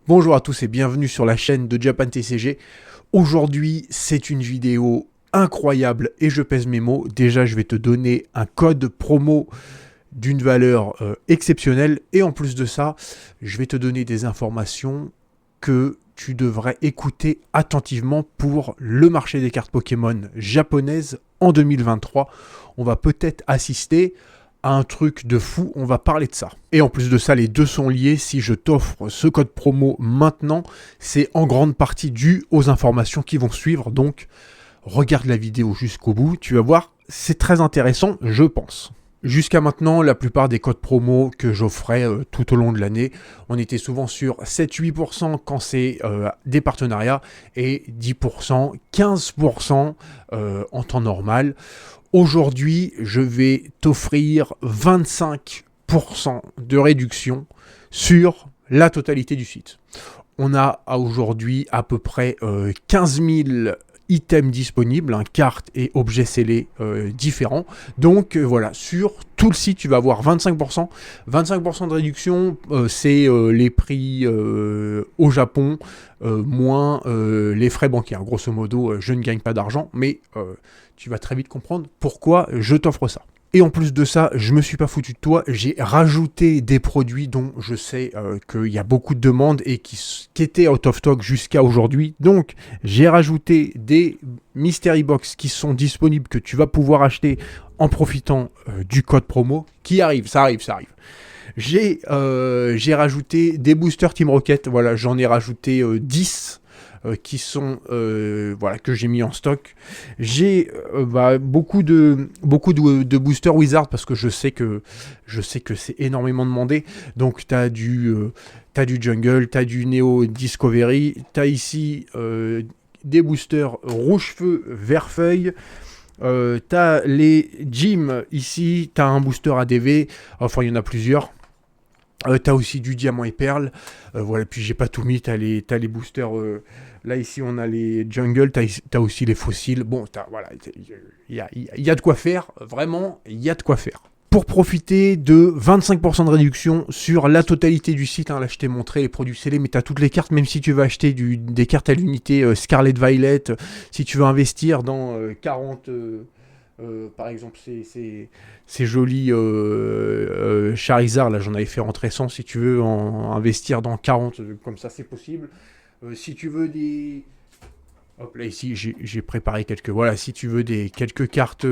Bonjour à tous et bienvenue sur la chaîne de Japan TCG. Aujourd'hui, c'est une vidéo incroyable et je pèse mes mots. Déjà, je vais te donner un code promo d'une valeur exceptionnelle et en plus de ça, je vais te donner des informations que tu devrais écouter attentivement pour le marché des cartes Pokémon japonaises en 2023. On va peut-être assister à un truc de fou, on va parler de ça. Et en plus de ça, les deux sont liés. Si je t'offre ce code promo maintenant, c'est en grande partie dû aux informations qui vont suivre. Donc, regarde la vidéo jusqu'au bout. Tu vas voir, c'est très intéressant, je pense. Jusqu'à maintenant, la plupart des codes promo que j'offrais tout au long de l'année, on était souvent sur 7-8% quand c'est des partenariats et 10%, 15% en temps normal. Aujourd'hui, je vais t'offrir 25% de réduction sur la totalité du site. On a aujourd'hui à peu près 15 000 items disponibles, cartes et objets scellés différents. Donc voilà, sur tout le site, tu vas avoir 25%. 25% de réduction, c'est les prix au Japon, moins les frais bancaires. Grosso modo, je ne gagne pas d'argent, mais tu vas très vite comprendre pourquoi je t'offre ça. Et en plus de ça, je me suis pas foutu de toi, j'ai rajouté des produits dont je sais qu'il y a beaucoup de demandes et qui étaient out of stock jusqu'à aujourd'hui. Donc, j'ai rajouté des Mystery Box qui sont disponibles, que tu vas pouvoir acheter en profitant du code promo qui arrive, ça arrive. J'ai rajouté des boosters Team Rocket, voilà, j'en ai rajouté 10. Qui sont voilà, que j'ai mis en stock. J'ai beaucoup de boosters Wizard parce que je sais que c'est énormément demandé. Donc tu as du Jungle, tu as du Neo Discovery, tu as ici des boosters Rouge Feu, Vert Feuille. T'as les Gym ici, t'as un booster ADV, enfin il y en a plusieurs. T'as aussi du diamant et perle, voilà, puis j'ai pas tout mis, t'as les boosters, là ici on a les jungle, t'as aussi les fossiles, bon, voilà, il y a de quoi faire, vraiment, il y a de quoi faire. Pour profiter de 25% de réduction sur la totalité du site, là je t'ai montré les produits scellés, mais tu as toutes les cartes, même si tu veux acheter des cartes à l'unité Scarlet Violet, si tu veux investir dans 40... par exemple, ces jolis Charizard, là j'en avais fait rentrer 100, si tu veux investir dans 40, comme ça c'est possible. Si tu veux des... Hop, là ici j'ai préparé quelques... Voilà, si tu veux quelques cartes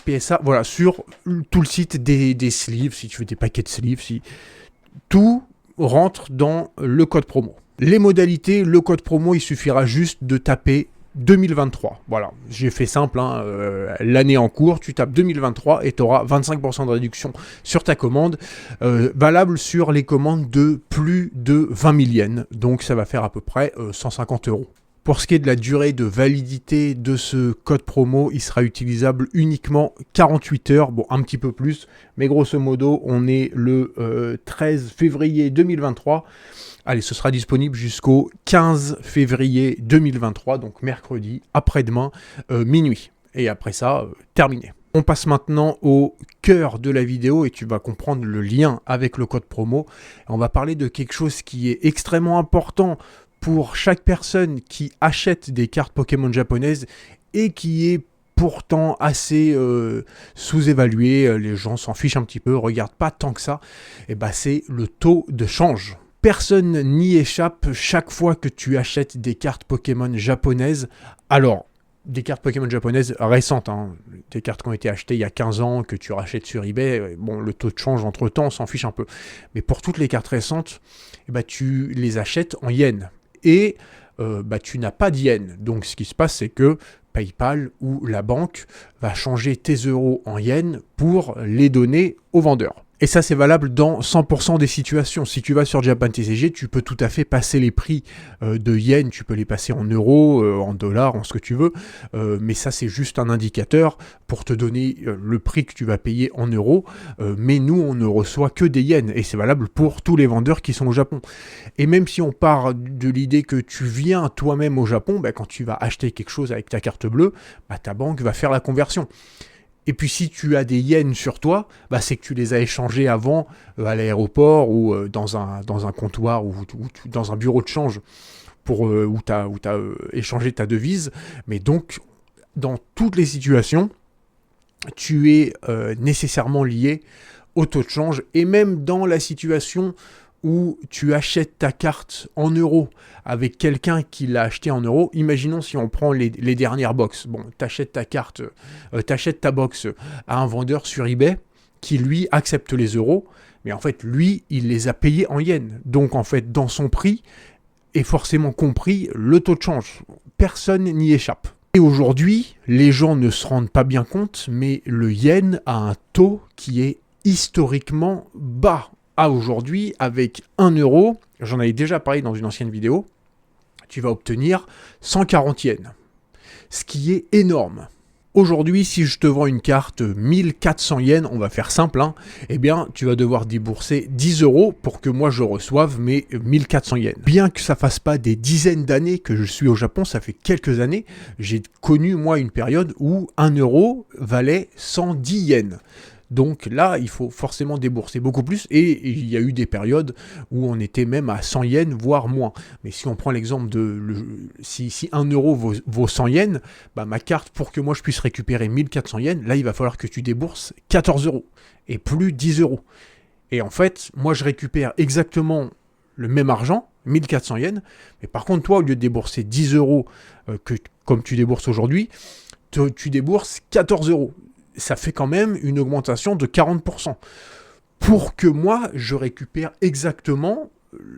PSA, voilà, sur tout le site des sleeves, si tu veux des paquets de sleeves, tout rentre dans le code promo. Les modalités, le code promo, il suffira juste de taper 2023, voilà, j'ai fait simple, l'année en cours, tu tapes 2023 et tu auras 25% de réduction sur ta commande, valable sur les commandes de plus de 20 000 yens, donc ça va faire à peu près 150 €. Pour ce qui est de la durée de validité de ce code promo, il sera utilisable uniquement 48 heures, bon un petit peu plus, mais grosso modo on est le 13 février 2023, allez, ce sera disponible jusqu'au 15 février 2023, donc mercredi, après-demain, minuit. Et après ça, terminé. On passe maintenant au cœur de la vidéo et tu vas comprendre le lien avec le code promo. On va parler de quelque chose qui est extrêmement important pour chaque personne qui achète des cartes Pokémon japonaises et qui est pourtant assez sous-évalué, les gens s'en fichent un petit peu, regardent pas tant que ça, et bah c'est le taux de change. Personne n'y échappe chaque fois que tu achètes des cartes Pokémon japonaises. Alors, des cartes Pokémon japonaises récentes, des cartes qui ont été achetées il y a 15 ans, que tu rachètes sur eBay, bon, le taux de change entre temps, on s'en fiche un peu. Mais pour toutes les cartes récentes, tu les achètes en yens. Et tu n'as pas de yens. Donc ce qui se passe, c'est que PayPal ou la banque va changer tes euros en yens pour les donner aux vendeurs. Et ça, c'est valable dans 100% des situations. Si tu vas sur Japan TCG, tu peux tout à fait passer les prix de yens, tu peux les passer en euros, en dollars, en ce que tu veux. Mais ça, c'est juste un indicateur pour te donner le prix que tu vas payer en euros. Mais nous, on ne reçoit que des yens. Et c'est valable pour tous les vendeurs qui sont au Japon. Et même si on part de l'idée que tu viens toi-même au Japon, quand tu vas acheter quelque chose avec ta carte bleue, ta banque va faire la conversion. Et puis si tu as des yens sur toi, bah, c'est que tu les as échangés avant à l'aéroport ou dans un comptoir ou dans un bureau de change où tu as, échangé ta devise. Mais donc, dans toutes les situations, tu es nécessairement lié au taux de change. Et même dans la situation où tu achètes ta carte en euros avec quelqu'un qui l'a acheté en euros, imaginons si on prend les dernières box. Bon, tu achètes ta box à un vendeur sur eBay qui lui accepte les euros, mais en fait lui il les a payés en yens. Donc en fait dans son prix est forcément compris le taux de change. Personne n'y échappe. Et aujourd'hui, les gens ne se rendent pas bien compte, mais le yen a un taux qui est historiquement bas. À aujourd'hui, avec 1 euro, j'en avais déjà parlé dans une ancienne vidéo, tu vas obtenir 140 yens, ce qui est énorme. Aujourd'hui, si je te vends une carte 1400 yens, on va faire simple, hein, eh bien, tu vas devoir débourser 10 euros pour que moi je reçoive mes 1400 yens. Bien que ça fasse pas des dizaines d'années que je suis au Japon, ça fait quelques années, j'ai connu moi une période où 1 euro valait 110 yens. Donc là, il faut forcément débourser beaucoup plus et il y a eu des périodes où on était même à 100 yens, voire moins. Mais si on prend l'exemple si 1 euro vaut 100 yens, bah ma carte, pour que moi je puisse récupérer 1400 yens, là il va falloir que tu débourses 14 euros et plus 10 euros. Et en fait, moi je récupère exactement le même argent, 1400 yens, mais par contre toi, au lieu de débourser 10 euros comme tu débourses aujourd'hui, tu débourses 14 euros. Ça fait quand même une augmentation de 40%. Pour que moi, je récupère exactement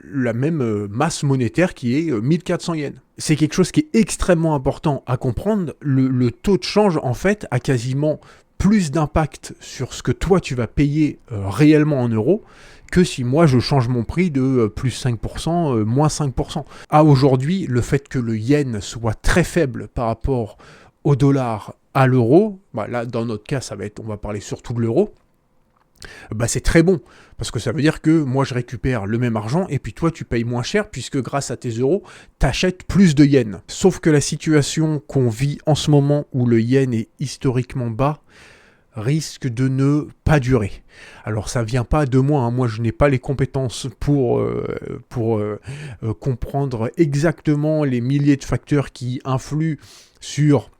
la même masse monétaire qui est 1400 yens. C'est quelque chose qui est extrêmement important à comprendre. Le taux de change, en fait, a quasiment plus d'impact sur ce que toi, tu vas payer réellement en euros que si moi, je change mon prix de plus 5%, moins 5%. À aujourd'hui, le fait que le yen soit très faible par rapport au dollar, à l'euro, bah là dans notre cas on va parler surtout de l'euro, bah c'est très bon, parce que ça veut dire que moi je récupère le même argent et puis toi tu payes moins cher puisque grâce à tes euros, t'achètes plus de yens. Sauf que la situation qu'on vit en ce moment où le yen est historiquement bas risque de ne pas durer. Alors ça vient pas de moi, hein. Moi je n'ai pas les compétences pour comprendre exactement les milliers de facteurs qui influent sur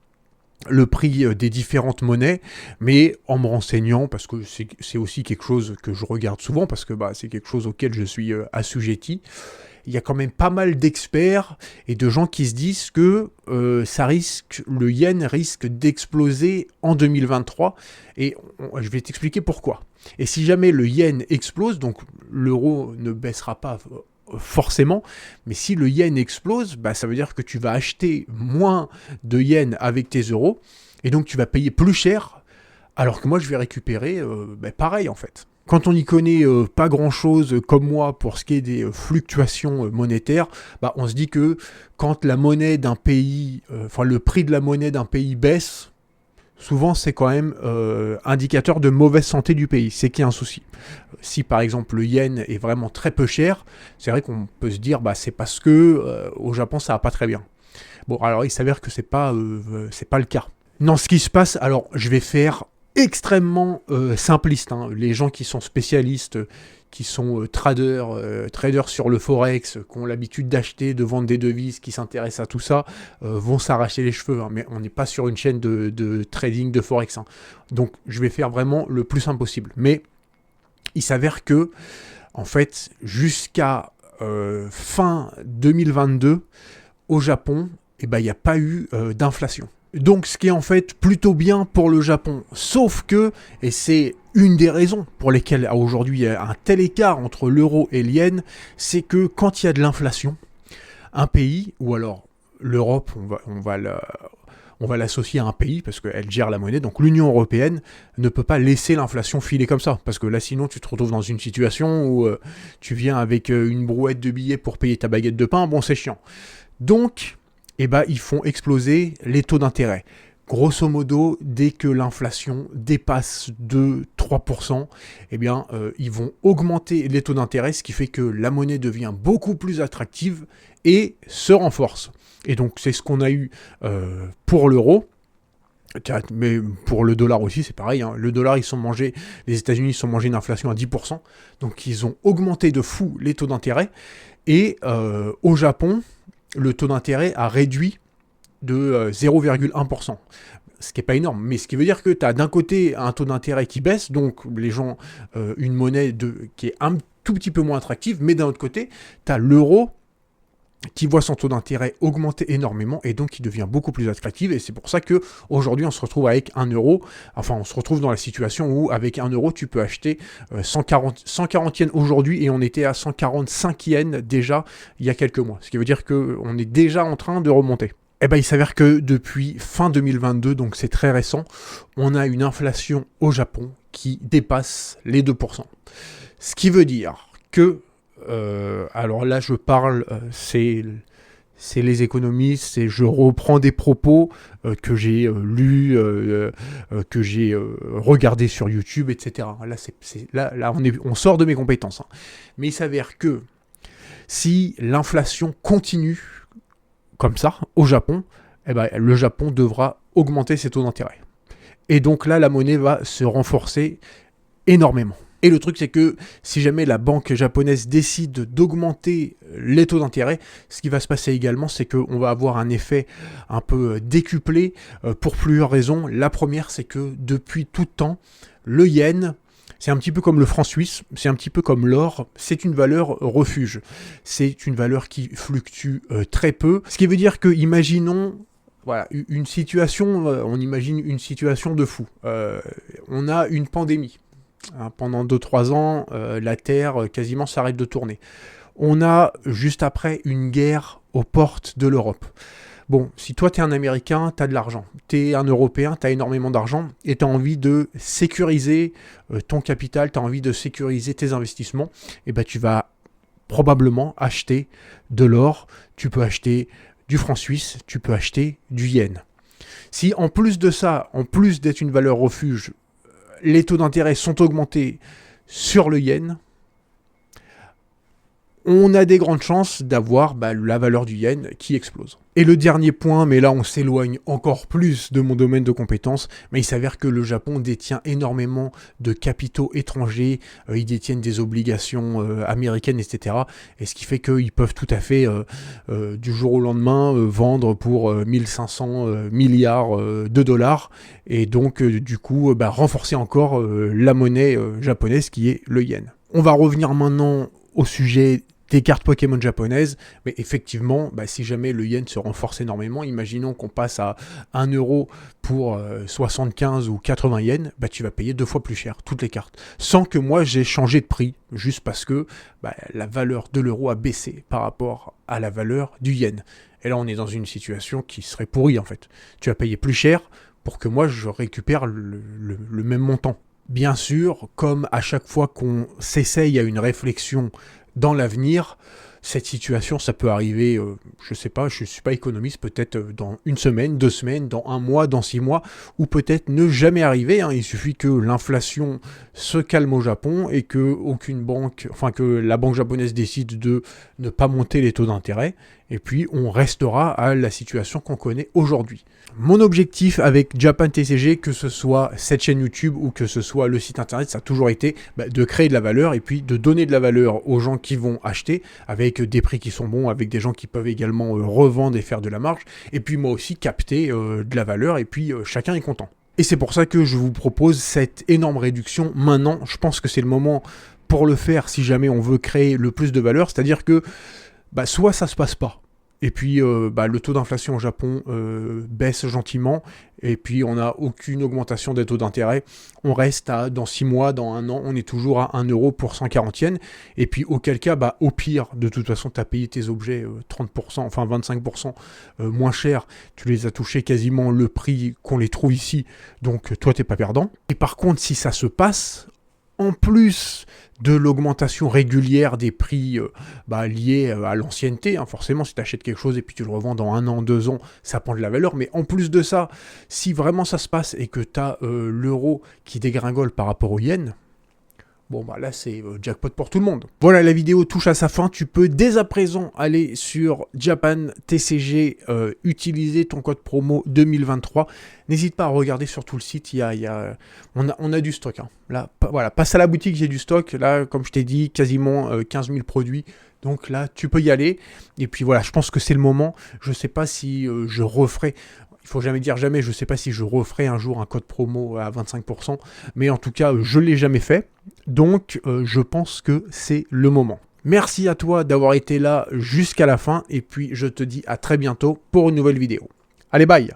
le prix des différentes monnaies, mais en me renseignant, parce que c'est aussi quelque chose que je regarde souvent, parce que c'est quelque chose auquel je suis assujetti, il y a quand même pas mal d'experts et de gens qui se disent que le yen risque d'exploser en 2023, et je vais t'expliquer pourquoi. Et si jamais le yen explose, donc l'euro ne baissera pas forcément, mais si le yen explose, ça veut dire que tu vas acheter moins de yens avec tes euros, et donc tu vas payer plus cher, alors que moi je vais récupérer pareil en fait. Quand on n'y connaît pas grand-chose comme moi pour ce qui est des fluctuations monétaires, on se dit que quand la monnaie d'un pays, le prix de la monnaie d'un pays baisse, souvent c'est quand même indicateur de mauvaise santé du pays, c'est qu'il y a un souci. Si par exemple le yen est vraiment très peu cher, c'est vrai qu'on peut se dire c'est parce que au Japon ça va pas très bien. Bon, alors il s'avère que c'est pas le cas. Non, ce qui se passe, alors je vais faire extrêmement simpliste, hein. Les gens qui sont spécialistes, qui sont traders sur le forex, qui ont l'habitude d'acheter, de vendre des devises, qui s'intéressent à tout ça, vont s'arracher les cheveux, hein. Mais on n'est pas sur une chaîne de trading de forex, hein. Donc je vais faire vraiment le plus simple possible. Mais il s'avère que, en fait, jusqu'à fin 2022, au Japon, il n'y a pas eu d'inflation. Donc ce qui est en fait plutôt bien pour le Japon, sauf que, et c'est une des raisons pour lesquelles aujourd'hui il y a un tel écart entre l'euro et le yen, c'est que quand il y a de l'inflation, un pays, ou alors l'Europe, on va l'associer à un pays parce qu'elle gère la monnaie, donc l'Union européenne ne peut pas laisser l'inflation filer comme ça, parce que là sinon tu te retrouves dans une situation où tu viens avec une brouette de billets pour payer ta baguette de pain, bon c'est chiant. Donc ils font exploser les taux d'intérêt. Grosso modo, dès que l'inflation dépasse de 3%, ils vont augmenter les taux d'intérêt, ce qui fait que la monnaie devient beaucoup plus attractive et se renforce. Et donc, c'est ce qu'on a eu pour l'euro. Mais pour le dollar aussi, c'est pareil. Hein. Le dollar, les États-Unis se sont mangés une inflation à 10%. Donc, ils ont augmenté de fou les taux d'intérêt. Et au Japon, le taux d'intérêt a réduit de 0,1%. Ce qui n'est pas énorme, mais ce qui veut dire que tu as d'un côté un taux d'intérêt qui baisse, donc les gens, une monnaie qui est un tout petit peu moins attractive, mais d'un autre côté, tu as l'euro qui voit son taux d'intérêt augmenter énormément et donc qui devient beaucoup plus attractive. Et c'est pour ça qu'aujourd'hui, on se retrouve avec 1 euro. Enfin, on se retrouve dans la situation où avec 1 euro, tu peux acheter 140 yens aujourd'hui et on était à 145 yens déjà il y a quelques mois. Ce qui veut dire qu'on est déjà en train de remonter. Eh ben, il s'avère que depuis fin 2022, donc c'est très récent, on a une inflation au Japon qui dépasse les 2%. Ce qui veut dire que alors là, je parle, c'est les économistes, et je reprends des propos que j'ai lus, que j'ai regardés sur YouTube, etc. Là, on sort de mes compétences. Hein. Mais il s'avère que si l'inflation continue comme ça au Japon, eh ben, le Japon devra augmenter ses taux d'intérêt. Et donc là, la monnaie va se renforcer énormément. Et le truc, c'est que si jamais la banque japonaise décide d'augmenter les taux d'intérêt, ce qui va se passer également, c'est qu'on va avoir un effet un peu décuplé pour plusieurs raisons. La première, c'est que depuis tout temps, le yen, c'est un petit peu comme le franc suisse, c'est un petit peu comme l'or, c'est une valeur refuge. C'est une valeur qui fluctue très peu. Ce qui veut dire que, imaginons... Voilà, une situation, on imagine une situation de fou. On a une pandémie. Hein, pendant 2-3 ans, la Terre quasiment s'arrête de tourner. On a juste après une guerre aux portes de l'Europe. Bon, si toi t'es un Américain, t'as de l'argent. T'es un Européen, t'as énormément d'argent et t'as envie de sécuriser ton capital, t'as envie de sécuriser tes investissements, et ben tu vas probablement acheter de l'or, tu peux acheter du franc suisse, tu peux acheter du yen. Si en plus de ça, en plus d'être une valeur refuge, les taux d'intérêt sont augmentés sur le yen, on a des grandes chances d'avoir la valeur du yen qui explose. Et le dernier point, mais là on s'éloigne encore plus de mon domaine de compétences, mais il s'avère que le Japon détient énormément de capitaux étrangers, ils détiennent des obligations américaines, etc. Et ce qui fait qu'ils peuvent tout à fait, du jour au lendemain, vendre pour 1500 milliards de dollars, et donc du coup renforcer encore la monnaie japonaise qui est le yen. On va revenir maintenant au sujet des cartes Pokémon japonaises, mais effectivement, si jamais le yen se renforce énormément, imaginons qu'on passe à 1 euro pour 75 ou 80 yens, tu vas payer 2 fois plus cher, toutes les cartes. Sans que moi j'ai changé de prix, juste parce que la valeur de l'euro a baissé par rapport à la valeur du yen. Et là on est dans une situation qui serait pourrie en fait. Tu vas payer plus cher pour que moi je récupère le même montant. Bien sûr, comme à chaque fois qu'on s'essaye à une réflexion dans l'avenir, cette situation, ça peut arriver, je sais pas, je suis pas économiste, peut-être dans 1 semaine, 2 semaines, dans 1 mois, dans 6 mois, ou peut-être ne jamais arriver. Hein. Il suffit que l'inflation se calme au Japon et que que la banque japonaise décide de ne pas monter les taux d'intérêt, et puis on restera à la situation qu'on connaît aujourd'hui. Mon objectif avec Japan TCG, que ce soit cette chaîne YouTube ou que ce soit le site internet, ça a toujours été de créer de la valeur et puis de donner de la valeur aux gens qui vont acheter avec des prix qui sont bons, avec des gens qui peuvent également revendre et faire de la marge, et puis moi aussi capter de la valeur, et puis chacun est content. Et c'est pour ça que je vous propose cette énorme réduction maintenant. Je pense que c'est le moment pour le faire si jamais on veut créer le plus de valeur, c'est-à-dire que soit ça se passe pas, et puis le taux d'inflation au Japon baisse gentiment, et puis on n'a aucune augmentation des taux d'intérêt. On reste dans 6 mois, dans 1 an, on est toujours à 1 euro pour 140 yens. Et puis auquel cas, au pire, de toute façon, tu as payé tes objets 30%, enfin 25% moins cher. Tu les as touchés quasiment le prix qu'on les trouve ici. Donc toi, t'es pas perdant. Et par contre, si ça se passe, en plus de l'augmentation régulière des prix liés à l'ancienneté, hein, forcément si tu achètes quelque chose et puis tu le revends dans 1 an, 2 ans, ça prend de la valeur, mais en plus de ça, si vraiment ça se passe et que tu as l'euro qui dégringole par rapport au yen, Bon bah là c'est jackpot pour tout le monde. Voilà, la vidéo touche à sa fin. Tu peux dès à présent aller sur Japan TCG, utiliser ton code promo 2023. N'hésite pas à regarder sur tout le site, on a du stock. Hein. Là, voilà, passe à la boutique, j'ai du stock. Là, comme je t'ai dit, quasiment 15 000 produits. Donc là, tu peux y aller. Et puis voilà, je pense que c'est le moment. Je sais pas si je referai... Il faut jamais dire jamais, je sais pas si je referai un jour un code promo à 25%, mais en tout cas, je l'ai jamais fait, donc je pense que c'est le moment. Merci à toi d'avoir été là jusqu'à la fin, et puis je te dis à très bientôt pour une nouvelle vidéo. Allez, bye!